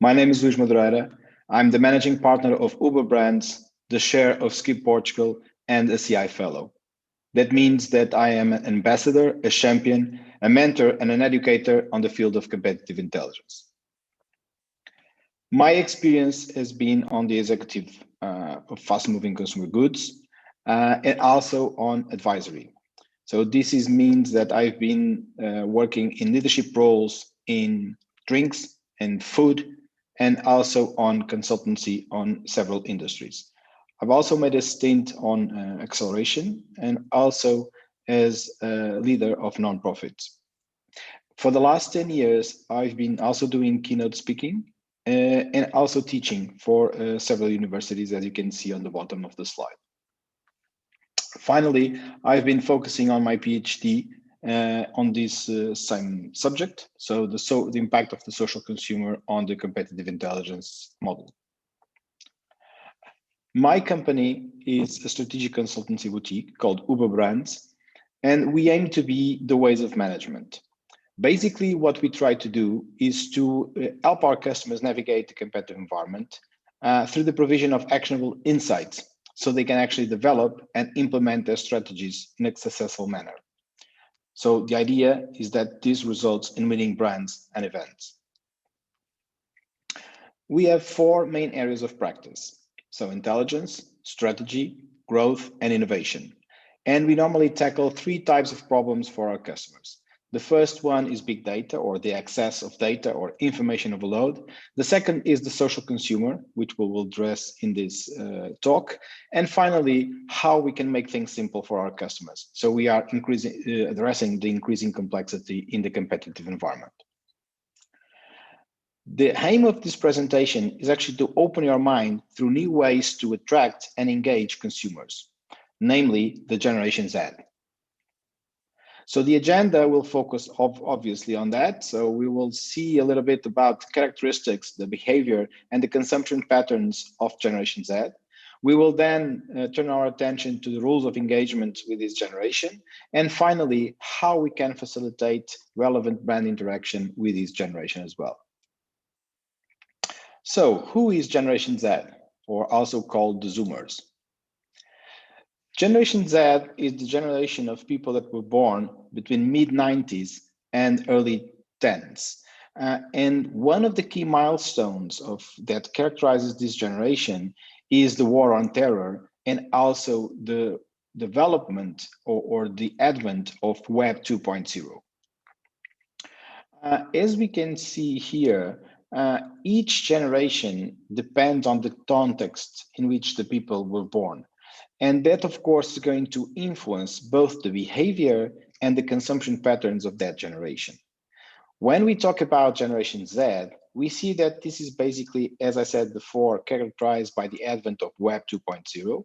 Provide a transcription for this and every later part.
My name is Madureira. I'm the managing partner of Uberbrands, the chair of SCIP Portugal, and a CI fellow. That means that I am an ambassador, a champion, a mentor, and an educator on the field of competitive intelligence. My experience has been on the executive of fast-moving consumer goods and also on advisory. So this means that I've been working in leadership roles in drinks and food, and also on consultancy on several industries. I've also made a stint on acceleration and also as a leader of nonprofits. For the last 10 years, I've been also doing keynote speaking and also teaching for several universities, as you can see on the bottom of the slide. Finally, I've been focusing on my PhD on this same subject, so the impact of the social consumer on the competitive intelligence model. My company is a strategic consultancy boutique called Uberbrands, and we aim to be the ways of management. Basically, what we try to do is to help our customers navigate the competitive environment through the provision of actionable insights, so they can actually develop and implement their strategies in a successful manner. So the idea is that this results in winning brands and events. We have four main areas of practice. So intelligence, strategy, growth, and innovation. And we normally tackle three types of problems for our customers. The first one is big data, or the excess of data or information overload. The second is the social consumer, which we will address in this talk. And finally, how we can make things simple for our customers. So we are addressing the increasing complexity in the competitive environment. The aim of this presentation is actually to open your mind through new ways to attract and engage consumers, namely the Generation Z. So the agenda will focus obviously on that. So we will see a little bit about characteristics, the behavior, and the consumption patterns of Generation Z. We will then turn our attention to the rules of engagement with this generation. And finally, how we can facilitate relevant brand interaction with this generation as well. So who is Generation Z, or also called the Zoomers? Generation Z is the generation of people that were born between mid-90s and early 10s. And one of the key milestones that characterizes this generation is the war on terror, and also the development or the advent of Web 2.0. As we can see here, each generation depends on the context in which the people were born. And that, of course, is going to influence both the behavior and the consumption patterns of that generation. When we talk about Generation Z, we see that this is basically, as I said before, characterized by the advent of Web 2.0,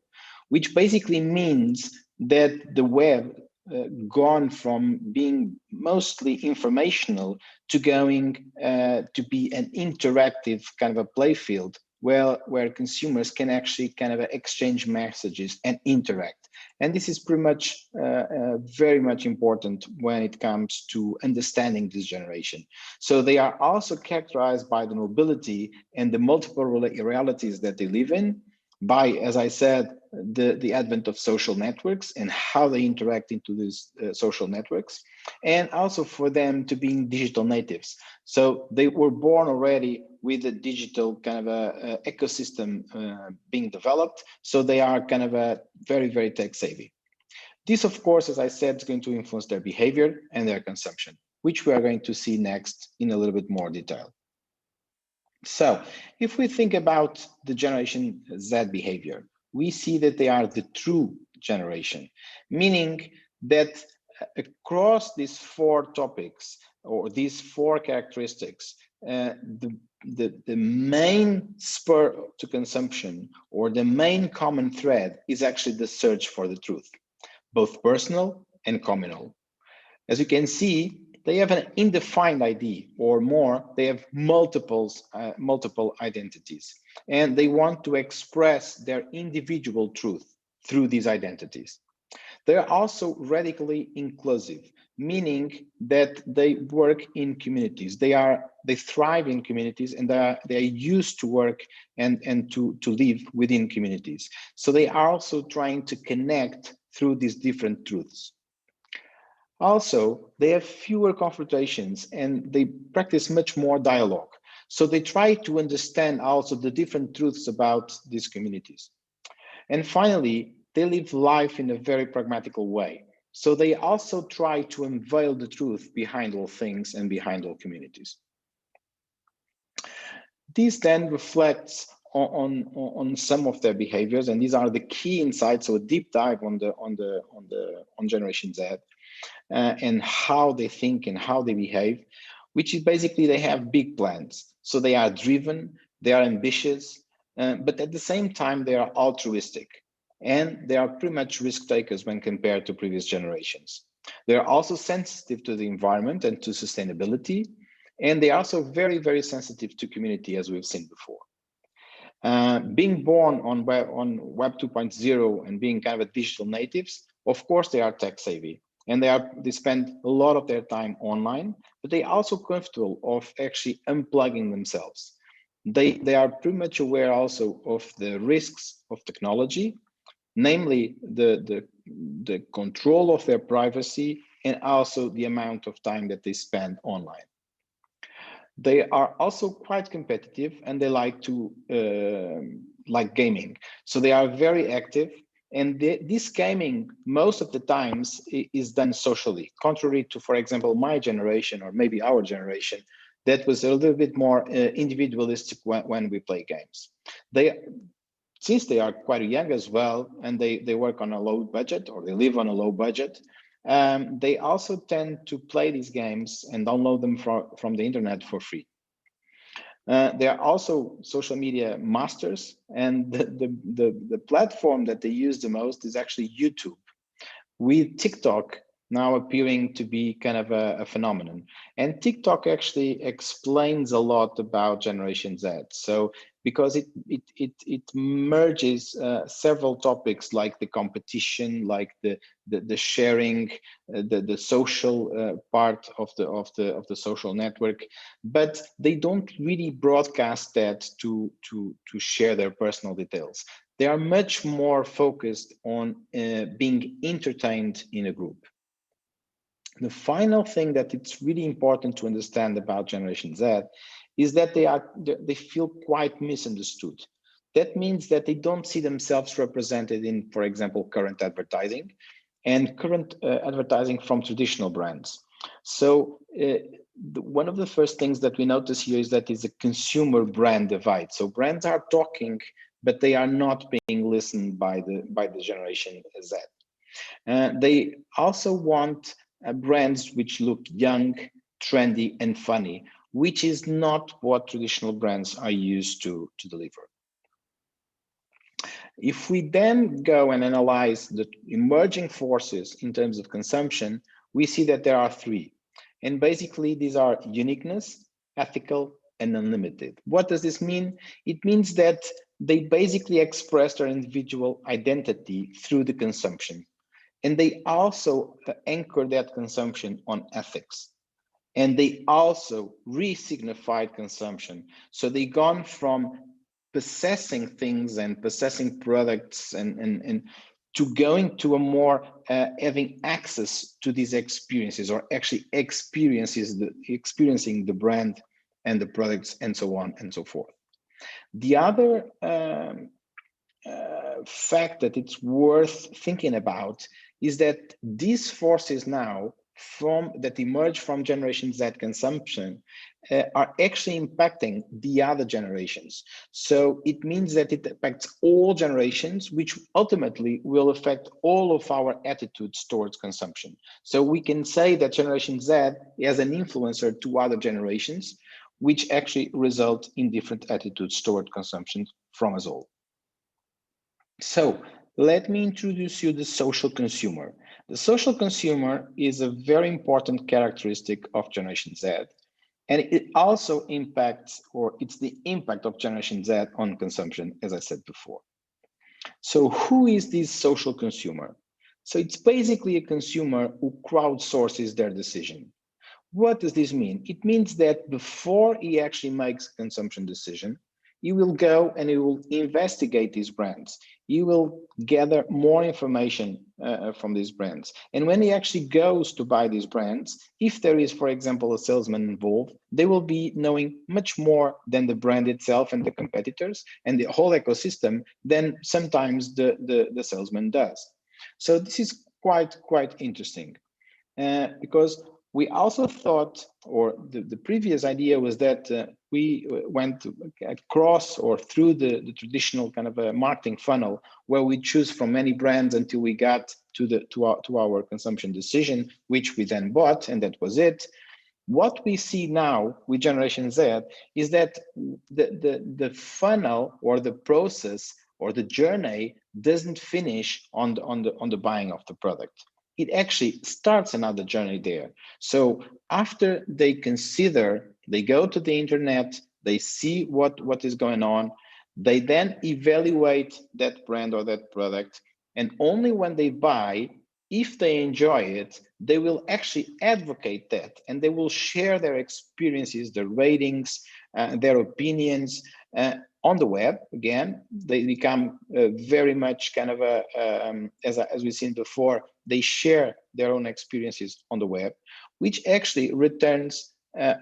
which basically means that the web gone from being mostly informational to going to be an interactive kind of a play field where consumers can actually kind of exchange messages and interact. And this is pretty much very much important when it comes to understanding this generation. So they are also characterized by the mobility and the multiple realities that they live in, by, as I said, the advent of social networks and how they interact into these social networks, and also for them to being digital natives. So they were born already with a digital kind of a ecosystem being developed. So they are kind of a very, very tech savvy. This, of course, as I said, is going to influence their behavior and their consumption, which we are going to see next in a little bit more detail. So if we think about the Generation Z behavior, we see that they are the true generation, meaning that across these four topics or these four characteristics, the main spur to consumption or the main common thread is actually the search for the truth, both personal and communal. As you can see, they have an indefined ID, or more, they have multiple identities, and they want to express their individual truth through these identities. They are also radically inclusive, meaning that they work in communities. They thrive in communities, and they are used to work and to live within communities. So they are also trying to connect through these different truths. Also, they have fewer confrontations and they practice much more dialogue. So they try to understand also the different truths about these communities. And finally, they live life in a very pragmatical way. So they also try to unveil the truth behind all things and behind all communities. This then reflects on some of their behaviors, and these are the key insights. So a deep dive on Generation Z and how they think and how they behave, which is basically they have big plans. So they are driven, they are ambitious, but at the same time they are altruistic, and they are pretty much risk takers when compared to previous generations. They are also sensitive to the environment and to sustainability, and they are also very, very sensitive to community, as we've seen before. Being born on Web 2.0 and being kind of a digital natives, of course they are tech savvy, and they spend a lot of their time online, but they are also comfortable of actually unplugging themselves. They are pretty much aware also of the risks of technology, namely the control of their privacy and also the amount of time that they spend online. They are also quite competitive, and they like to like gaming. So they are very active, and this gaming most of the times is done socially, contrary to, for example, my generation or maybe our generation, that was a little bit more individualistic when we play games. Since they are quite young as well, and they work on a low budget, or they live on a low budget, they also tend to play these games and download them from the internet for free. They are also social media masters, and the platform that they use the most is actually YouTube, with TikTok now appearing to be kind of a phenomenon. And TikTok actually explains a lot about Generation Z. So because it merges several topics like the competition, like the sharing, the social part of the social network, but they don't really broadcast that to share their personal details. They are much more focused on being entertained in a group. The final thing that it's really important to understand about Generation Z is that they feel quite misunderstood. That means that they don't see themselves represented in, for example, current advertising and current advertising from traditional brands. So one of the first things that we notice here is that it's a consumer brand divide. So brands are talking, but they are not being listened by the Generation Z. They also want brands which look young, trendy, and funny, which is not what traditional brands are used to deliver. If we then go and analyze the emerging forces in terms of consumption, we see that there are three. And basically, these are uniqueness, ethical, and unlimited. What does this mean? It means that they basically express their individual identity through the consumption. And they also anchor that consumption on ethics. And they also re-signified consumption. So they gone from possessing things and possessing products and to going to a more having access to these experiences, or actually experiencing the brand and the products and so on and so forth. The other fact that it's worth thinking about is that these forces now that emerge from Generation Z consumption are actually impacting the other generations. So it means that it affects all generations, which ultimately will affect all of our attitudes towards consumption. So we can say that Generation Z is an influencer to other generations, which actually result in different attitudes toward consumption from us all. So let me introduce you the social consumer. The social consumer is a very important characteristic of Generation Z, and it also impacts, or it's the impact of Generation Z on consumption, as I said before. So who is this social consumer? So it's basically a consumer who crowdsources their decision. What does this mean? It means that before he actually makes a consumption decision, he will go and he will investigate these brands. He will gather more information from these brands. And when he actually goes to buy these brands, if there is, for example, a salesman involved, they will be knowing much more than the brand itself and the competitors and the whole ecosystem than sometimes the salesman does. So this is quite interesting. Because we also thought, or the previous idea was that we went across or through the traditional kind of a marketing funnel where we choose from many brands until we got to our consumption decision, which we then bought, and that was it. What we see now with Generation Z is that the funnel or the process or the journey doesn't finish on the buying of the product. It actually starts another journey there. So after they consider, they go to the internet, they see what is going on, they then evaluate that brand or that product, and only when they buy, if they enjoy it, they will actually advocate that, and they will share their experiences, their ratings, their opinions on the web. Again, they become very much kind of as we've seen before, they share their own experiences on the web, which actually returns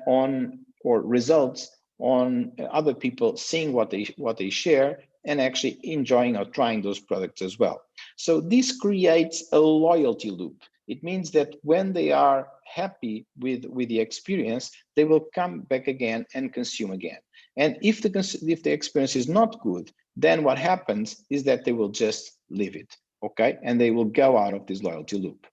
on or results on other people seeing what they share and actually enjoying or trying those products as well. So this creates a loyalty loop. It means that when they are happy with the experience, they will come back again and consume again. And if the experience is not good, then what happens is that they will just leave it, okay? And they will go out of this loyalty loop.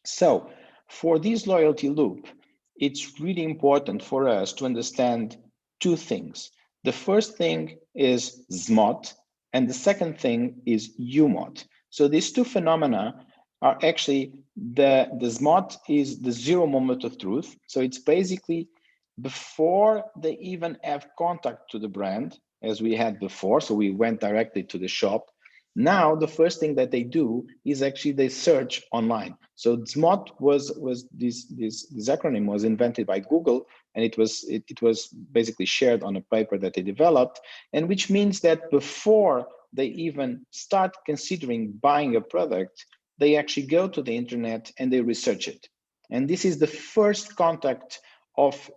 So for this loyalty loop, it's really important for us to understand two things. The first thing is SMOT, and the second thing is UMOT. So these two phenomena are actually, the SMOT is the zero moment of truth. So it's basically before they even have contact to the brand, as we had before. So we went directly to the shop. Now, the first thing that they do is actually they search online. So SMOT was this acronym was invented by Google, and it was basically shared on a paper that they developed, and which means that before they even start considering buying a product, they actually go to the internet and they research it. And this is the first contact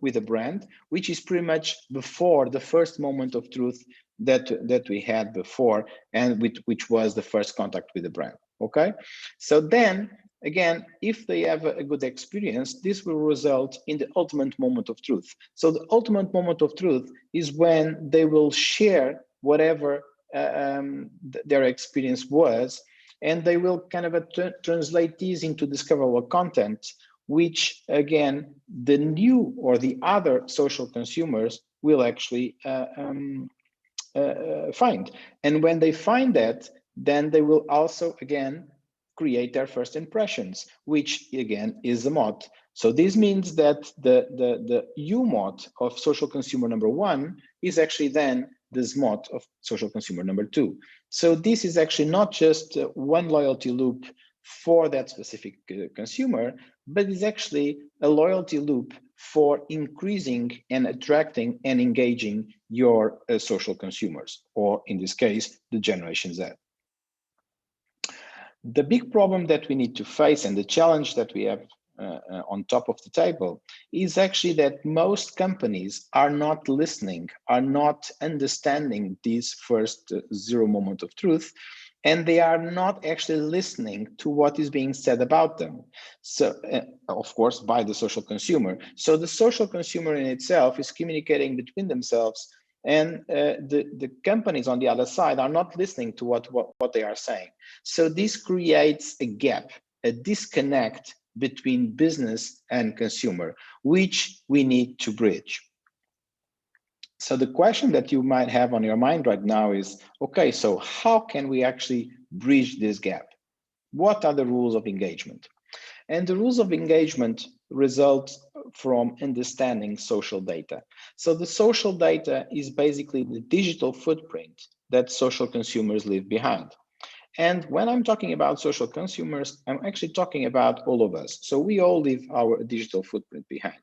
with a brand, which is pretty much before the first moment of truth that we had before, and which was the first contact with the brand. Okay, so then again, if they have a good experience, this will result in the ultimate moment of truth. So the ultimate moment of truth is when they will share whatever their experience was, and they will kind of translate these into discoverable content, which again, the new or the other social consumers will actually find. And when they find that, then they will also again create their first impressions, which again is a MOT. So this means that the UMOT of social consumer number one is actually then the SMOT of social consumer number two. So this is actually not just one loyalty loop for that specific consumer, but it's actually a loyalty loop for increasing and attracting and engaging your social consumers, or in this case, the Generation Z. The big problem that we need to face and the challenge that we have on top of the table is actually that most companies are not listening, are not understanding this first zero moment of truth, and they are not actually listening to what is being said about them. So, of course, by the social consumer. So the social consumer in itself is communicating between themselves, and the companies on the other side are not listening to what they are saying. So this creates a gap, a disconnect between business and consumer, which we need to bridge. So the question that you might have on your mind right now is, okay, so how can we actually bridge this gap? What are the rules of engagement? And the rules of engagement result from understanding social data. So the social data is basically the digital footprint that social consumers leave behind. And when I'm talking about social consumers, I'm actually talking about all of us. So we all leave our digital footprint behind.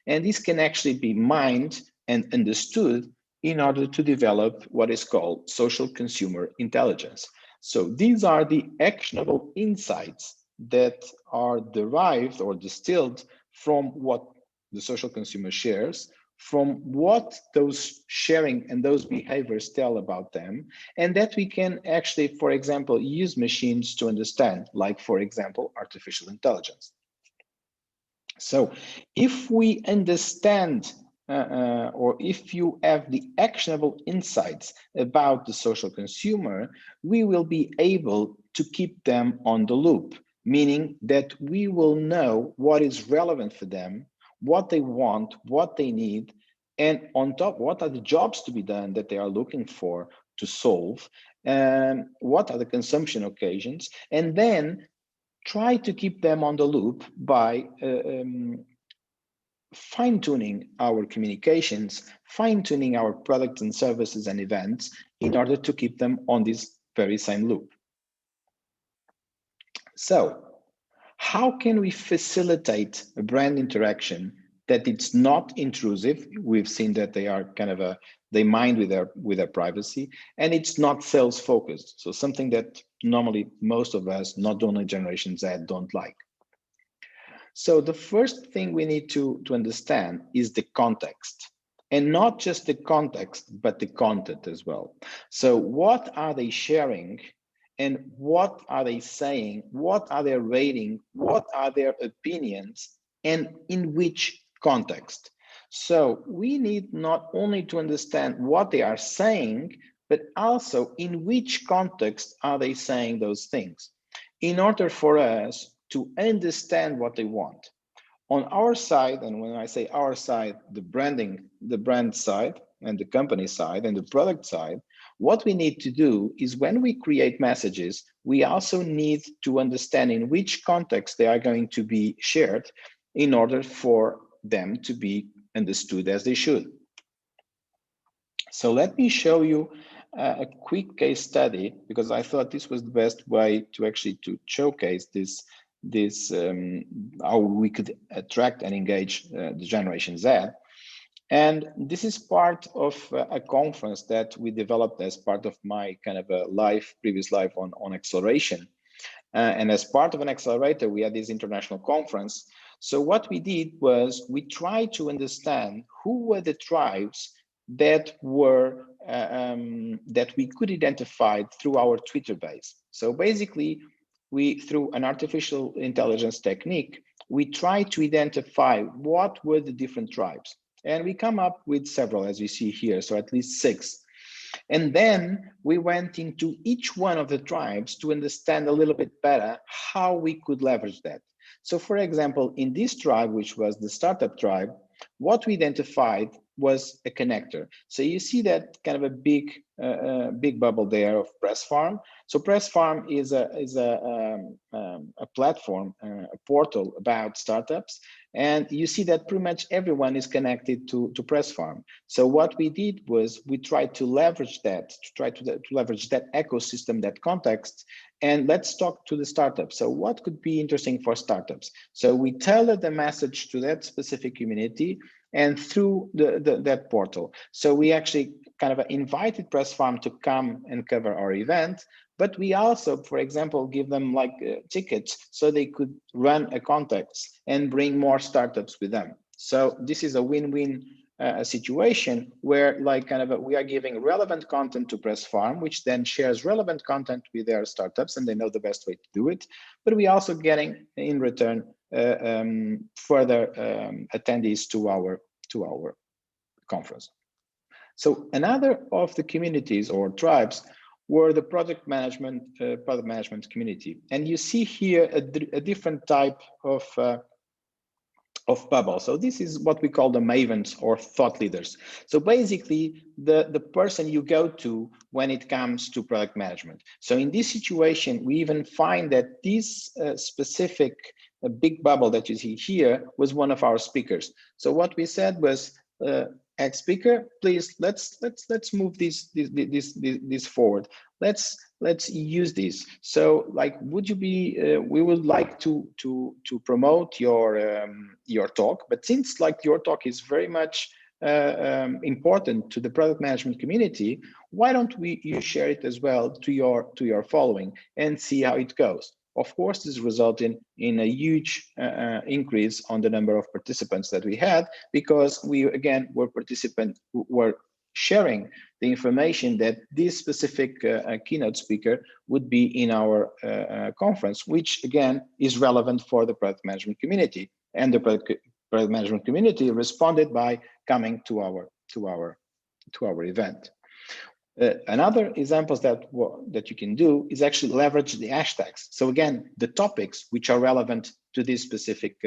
And this can actually be mined and understood in order to develop what is called social consumer intelligence. So these are the actionable insights that are derived or distilled from what the social consumer shares, from what those sharing and those behaviors tell about them, and that we can actually, for example, use machines to understand, like, for example, artificial intelligence. So if we understand or if you have the actionable insights about the social consumer, we will be able to keep them on the loop, meaning that we will know what is relevant for them, what they want, what they need, and on top, what are the jobs to be done that they are looking for to solve, and what are the consumption occasions, and then try to keep them on the loop by fine-tuning our communications, fine-tuning our products and services and events in order to keep them on this very same loop. So how can we facilitate a brand interaction that it's not intrusive? We've seen that they are kind of they mind with their privacy, and it's not sales focused. So something that normally most of us, not only Generation Z, don't like. So the first thing we need to understand is the context, and not just the context, but the content as well. So what are they sharing, and what are they saying? What are they rating? What are their opinions, and in which context? So we need not only to understand what they are saying, but also in which context are they saying those things, in order for us to understand what they want. On our side, and when I say our side, the brand side, and the company side, and the product side, what we need to do is when we create messages, we also need to understand in which context they are going to be shared in order for them to be understood as they should. So let me show you a quick case study, because I thought this was the best way to actually to showcase this how we could attract and engage the Generation Z. And this is part of a conference that we developed as part of my kind of a previous life on acceleration. And as part of an accelerator, we had this international conference. So what we did was we tried to understand who were the tribes that were that we could identify through our Twitter base. So basically, we, through an artificial intelligence technique, we try to identify what were the different tribes. And we come up with several, as you see here, so at least 6. And then we went into each one of the tribes to understand a little bit better how we could leverage that. So for example, in this tribe, which was the startup tribe, what we identified was a connector. So you see that kind of a big bubble there of Press Farm. So Press Farm is a platform, a portal about startups, and you see that pretty much everyone is connected to Press Farm. So what we did was we tried to leverage that, to leverage that ecosystem, that context, and let's talk to the startups. So what could be interesting for startups? So we tailored the message to that specific community and through that portal. So we actually kind of invited Press Farm to come and cover our event, but we also, for example, give them like tickets so they could run a contest and bring more startups with them. So this is a win-win situation where like kind of we are giving relevant content to Press Farm, which then shares relevant content with their startups, and they know the best way to do it. But we also getting in return further attendees to our conference. So another of the communities or tribes were the product management community, and you see here a different type of bubble. So this is what we call the mavens or thought leaders. So basically the person you go to when it comes to product management. So in this situation, we even find that this specific big bubble that you see here was one of our speakers. So what we said was, Ex-speaker, please let's move this forward. Let's use this. So, like, would you be? We would like to promote your talk, but since like your talk is very much important to the product management community, why don't you share it as well to your following and see how it goes? Of course, this resulted in a huge increase on the number of participants that we had, because we again were sharing the information that this specific keynote speaker would be in our conference, which again is relevant for the product management community. And the product management community responded by coming to our event. Another examples that you can do is actually leverage the hashtags. So again, the topics which are relevant to this specific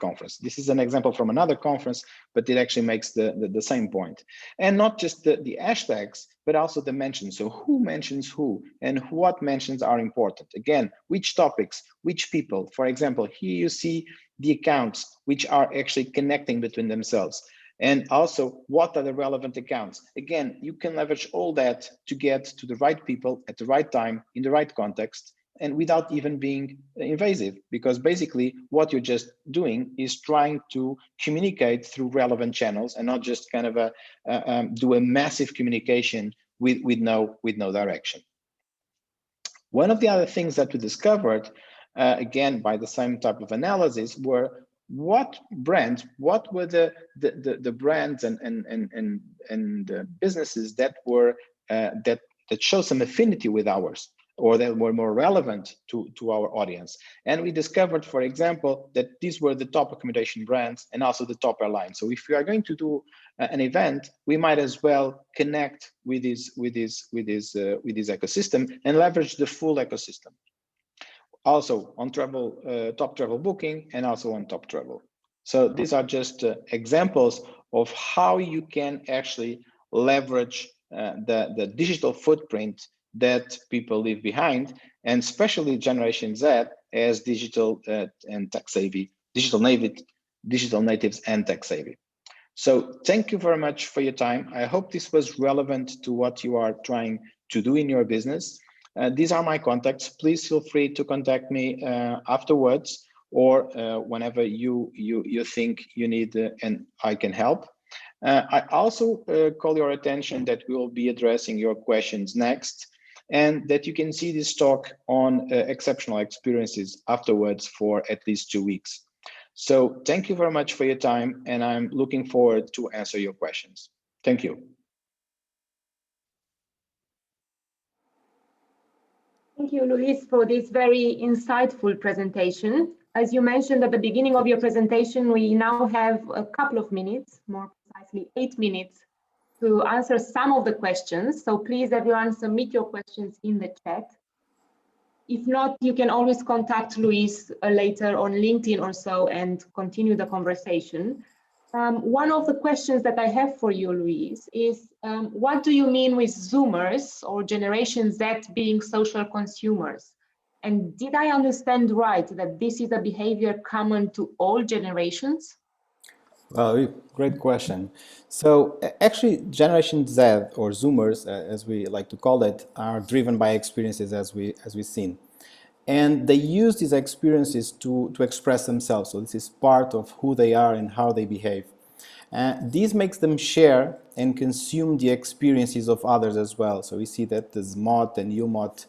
conference. This is an example from another conference, but it actually makes the same point. And not just the hashtags, but also the mentions. So who mentions who and what mentions are important. Again, which topics, which people. For example, here you see the accounts which are actually connecting between themselves. And also, what are the relevant accounts? Again, you can leverage all that to get to the right people at the right time, in the right context, and without even being invasive, because basically what you're just doing is trying to communicate through relevant channels and not just kind of do a massive communication with no direction. One of the other things that we discovered, again, by the same type of analysis, were what were the brands and businesses that were that show some affinity with ours, or that were more relevant to our audience. And we discovered, for example, that these were the top accommodation brands and also the top airlines. So if we are going to do an event, we might as well connect with this ecosystem and leverage the full ecosystem. Also on top travel booking, and also on top travel. So these are just examples of how you can actually leverage the digital footprint that people leave behind, and especially Generation Z as digital and tech savvy, digital natives and tech savvy. So thank you very much for your time. I hope this was relevant to what you are trying to do in your business. These are my contacts. Please feel free to contact me afterwards, or whenever you think you need and I can help. I also call your attention that we will be addressing your questions next, and that you can see this talk on exceptional experiences afterwards for at least 2 weeks. So thank you very much for your time, and I'm looking forward to answer your questions. Thank you. Thank you, Luis, for this very insightful presentation. As you mentioned at the beginning of your presentation, we now have a couple of minutes, more precisely 8 minutes, to answer some of the questions. So please, everyone, submit your questions in the chat. If not, you can always contact Luis later on LinkedIn or so and continue the conversation. One of the questions that I have for you, Luis, is what do you mean with Zoomers or Generation Z being social consumers? And did I understand right that this is a behavior common to all generations? Great question. So actually, Generation Z, or Zoomers, as we like to call it, are driven by experiences, as we've seen. And they use these experiences to express themselves. So this is part of who they are and how they behave. This makes them share and consume the experiences of others as well. So we see that the SMOT and UMOT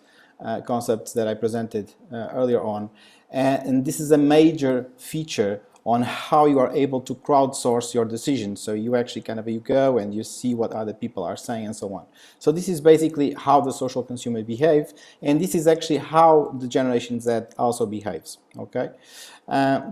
concepts that I presented earlier on. And this is a major feature on how you are able to crowdsource your decisions. So you actually you go and you see what other people are saying and so on. So this is basically how the social consumer behaves, and this is actually how the Generation Z also behaves, okay?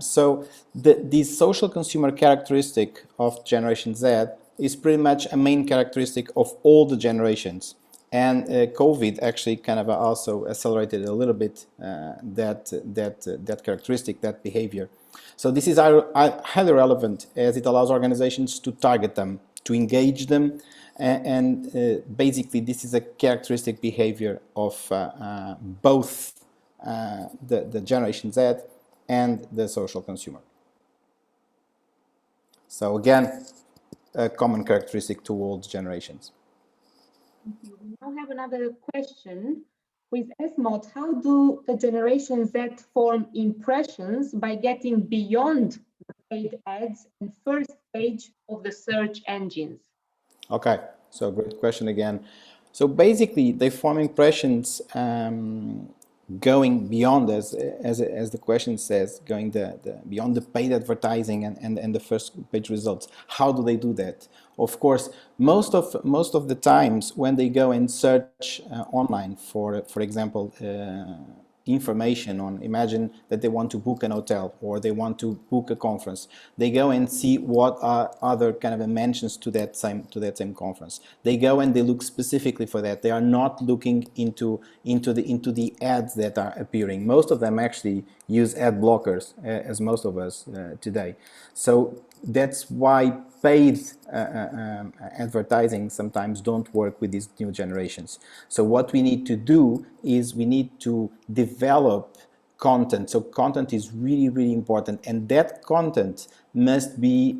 So the social consumer characteristic of Generation Z is pretty much a main characteristic of all the generations. And COVID actually also accelerated a little bit that characteristic, that behavior. So this is highly relevant, as it allows organizations to target them, to engage them, and basically this is a characteristic behavior of both the Generation Z and the social consumer. So again, a common characteristic to all generations. We now have another question with Esmod. How do the Generation Z form impressions by getting beyond the paid ads and first page of the search engines? Okay, so great question again. So basically, they form impressions going beyond, as the question says, going beyond the paid advertising and the first page results. How do they do that? Of course, most of the times when they go and search online for example, information on, imagine that they want to book an hotel or they want to book a conference, they go and see what are other kind of mentions to that same conference. They go and they look specifically for that. They are not looking into the ads that are appearing. Most of them actually use ad blockers, as most of us today. So that's why paid advertising sometimes don't work with these new generations. So what we need to do is we need to develop content. So content is really, really important, and that content must be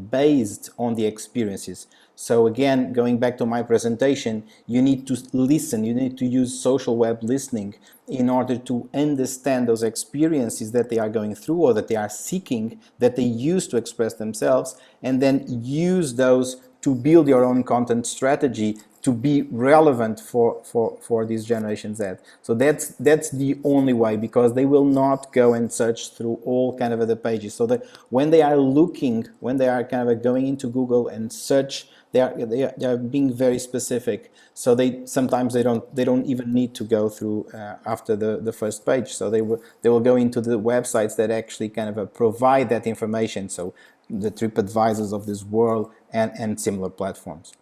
based on the experiences. So again, going back to my presentation, you need to listen, you need to use social web listening in order to understand those experiences that they are going through or that they are seeking, that they use to express themselves, and then use those to build your own content strategy to be relevant for this Generation Z. So that's the only way, because they will not go and search through all kind of other pages. So that when they are looking, when they are kind of going into Google and search, they are being very specific. So sometimes they don't even need to go through after the first page. So they will go into the websites that actually kind of provide that information. So the TripAdvisors of this world and similar platforms.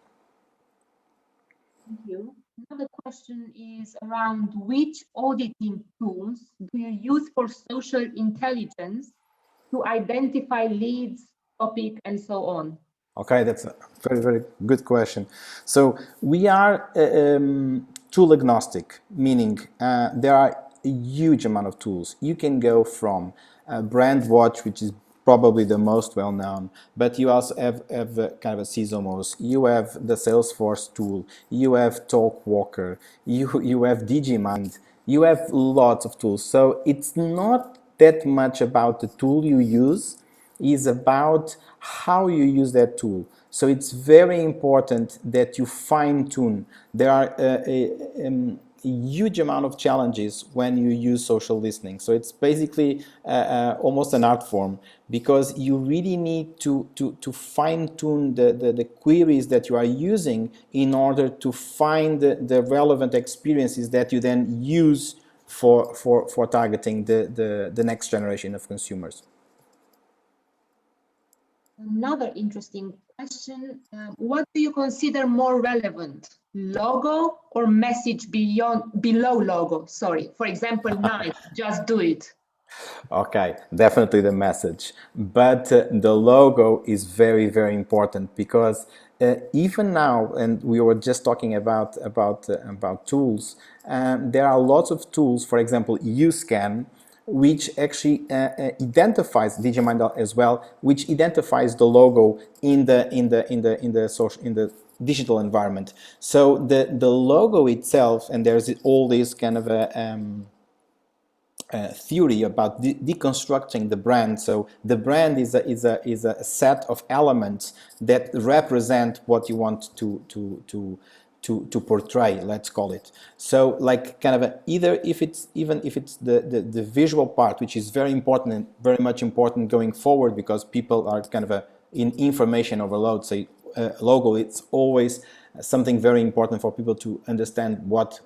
Thank you. Another question is around which auditing tools do you use for social intelligence to identify leads, topic, and so on? Okay, that's a very, very good question. So we are tool agnostic, meaning there are a huge amount of tools. You can go from Brand Watch, which is probably the most well-known, but you also have kind of a Sizomos, you have the Salesforce tool, you have Talkwalker, you have Digimind, you have lots of tools. So it's not that much about the tool you use, is about how you use that tool. So it's very important that you fine-tune. There are a huge amount of challenges when you use social listening. So it's basically almost an art form, because you really need to fine-tune the queries that you are using in order to find the relevant experiences that you then use for targeting the next generation of consumers. Another interesting question, what do you consider more relevant, logo or message below logo? Sorry, for example, nice, just do it. Okay, definitely the message, but the logo is very, very important, because even now, and we were just talking about tools, there are lots of tools. For example, UScan, which actually identifies Digimind as well, which identifies the logo in the digital environment. So the logo itself, and there's all this kind of theory about deconstructing the brand. So the brand is a set of elements that represent what you want to portray, let's call it. So like kind of either if it's the visual part, which is very important and very much important going forward, because people are kind of in information overload. So logo, it's always something very important for people to understand what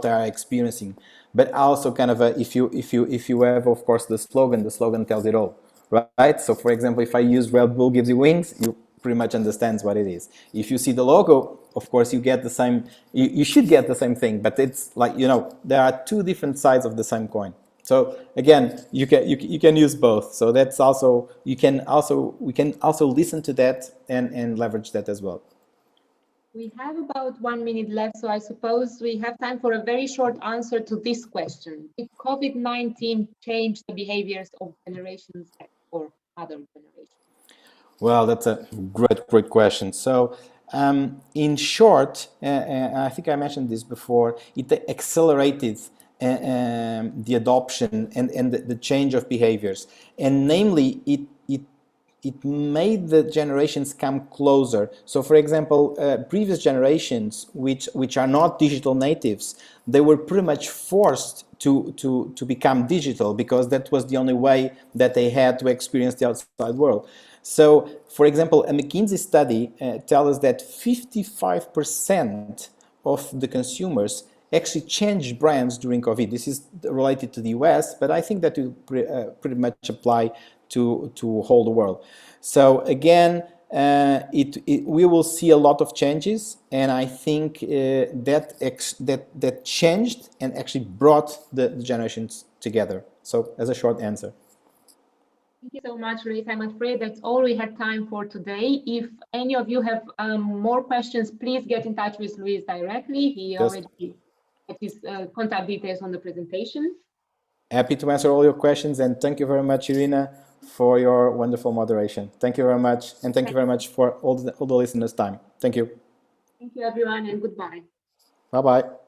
they are experiencing. But also kind of if you have, of course, the slogan tells it all, right? So for example, if I use Red Bull gives you wings, you pretty much understands what it is. If you see the logo, of course, you get the same, you should get the same thing, but it's like, you know, there are two different sides of the same coin. So again, you can use both. So that's also, we can also listen to that and leverage that as well. We have about 1 minute left, so I suppose we have time for a very short answer to this question. Did COVID-19 change the behaviors of generations or other generations? Well, that's a great question. So, in short, I think I mentioned this before, it accelerated the adoption and the change of behaviors. And namely, it made the generations come closer. So, for example, previous generations, which are not digital natives, they were pretty much forced to become digital because that was the only way that they had to experience the outside world. So, for example, a McKinsey study tells us that 55% of the consumers actually changed brands during COVID. This is related to the US, but I think that will pretty much apply to whole the world. So again, we will see a lot of changes, and I think that changed and actually brought the generations together. So as a short answer. Thank you so much, Luis. I'm afraid that's all we had time for today. If any of you have more questions, please get in touch with Luis directly. He already had his contact details on the presentation. Happy to answer all your questions, and thank you very much, Irina, for your wonderful moderation. Thank you very much, and thank you very much for all the listeners' time. Thank you. Thank you, everyone, and goodbye. Bye-bye.